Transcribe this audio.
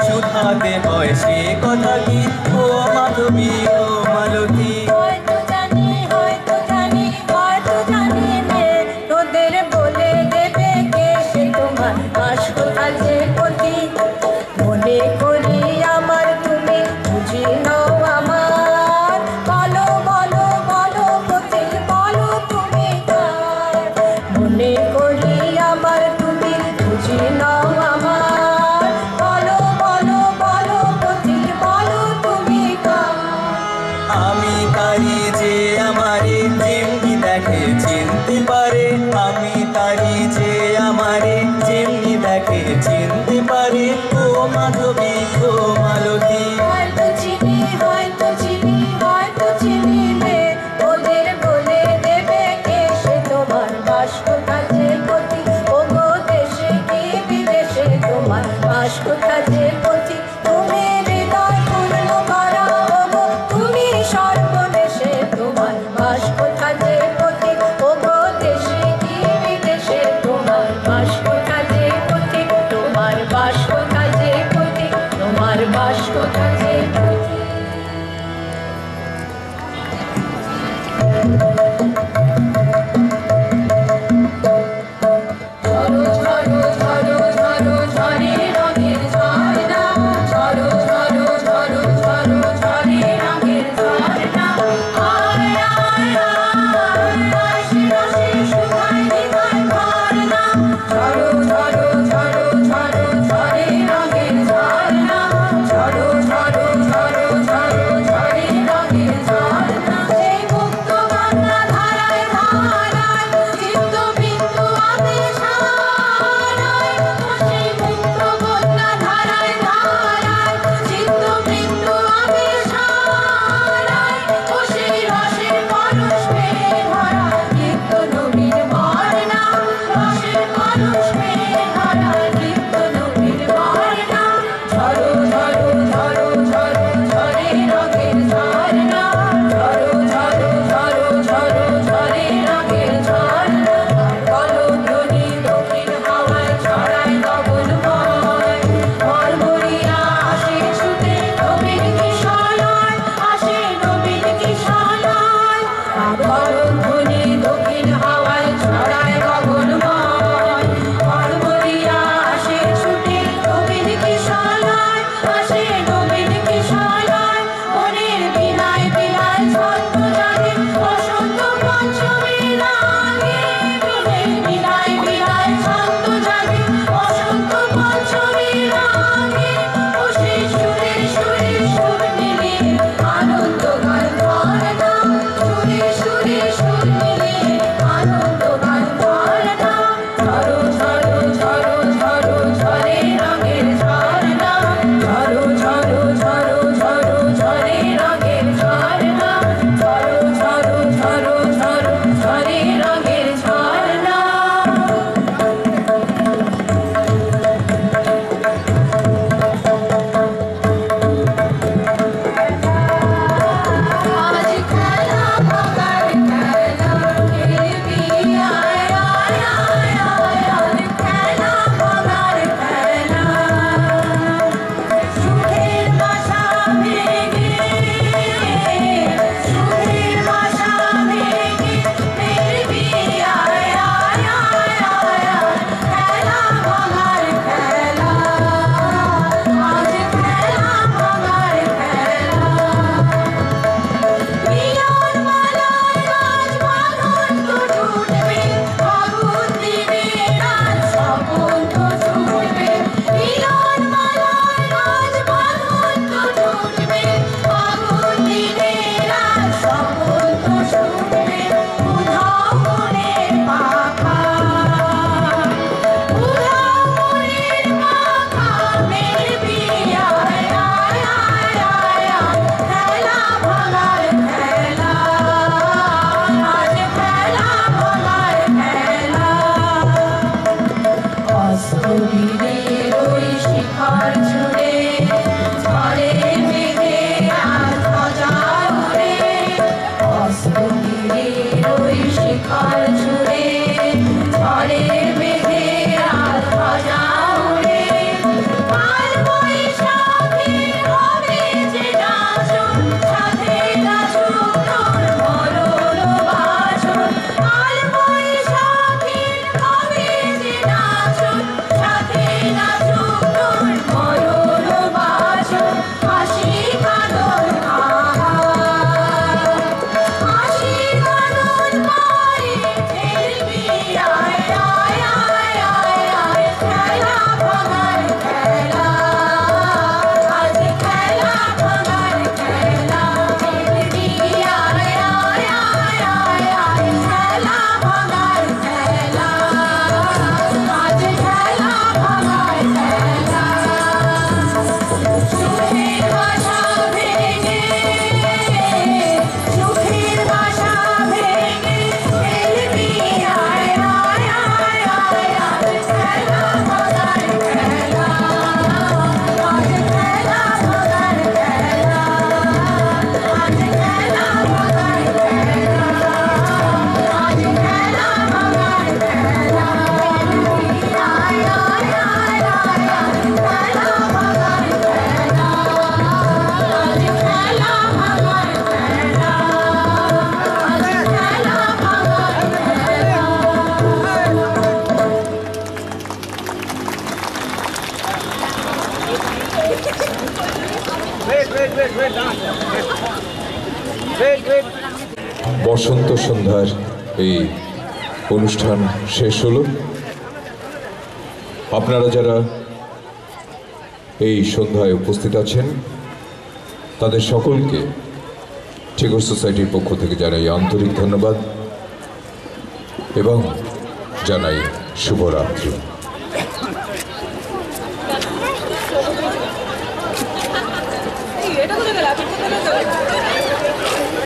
सुधाते হয় সে কথা কি ও মাধবী ও মালতী হয়তো জানি নে তোদের বলে দেবে কে সে তোমার বাসকোথা যে পতি মনে করি আমার তুমি বুঝি নাও আমার বলো বলো বলো পতি বলো তুমি কার মনে করি আমার তুমি বুঝি নাও আমার আমি তারি যে আমারে যেমনি দেখে চিনতে পারে আমি তারি যে আমারে যেমনি দেখে চিনতে পারে ও মাধবী ও মালতী হয়তো চিনি নে ওদের বলে দেবে কে সে তোমার বাসকোথা যে পতি ও গো দেশে কি বিদেশে তোমার বাসকোথা যে পতি তুমি হৃদয় পূর্ণ করা ও গো তুমি সর্বদেশে তোমার বাসকোথা যে পতি ও গো দেশে কি বিদেশে তোমার বাসকোথা যে পতি তোমার বাসকোথা যে পতি তোমার বাসকোথা যে পতি ঝরো ঝরো ঝরো ঝরো ঝরে রঙের ঝরনা ঝরো ঝরো ঝরো ঝরো ঝরে রঙের ঝরনা আয় আয় আয় রসে রসে শুকায় হৃদয় ভরনা ঝরো ঝরো ঝরো ঝরো ঝরে রঙের ঝরনা ঝরো ঝরো বসন্ত সন্ধ্যার এই অনুষ্ঠান শেষ হলো। আপনারা যারা এই সন্ধ্যায় উপস্থিত আছেন তাদের সকলকে টেগোর সোসাইটির পক্ষ থেকে জানাই আন্তরিক ধন্যবাদ এবং জানাই শুভরাত্রি। এটা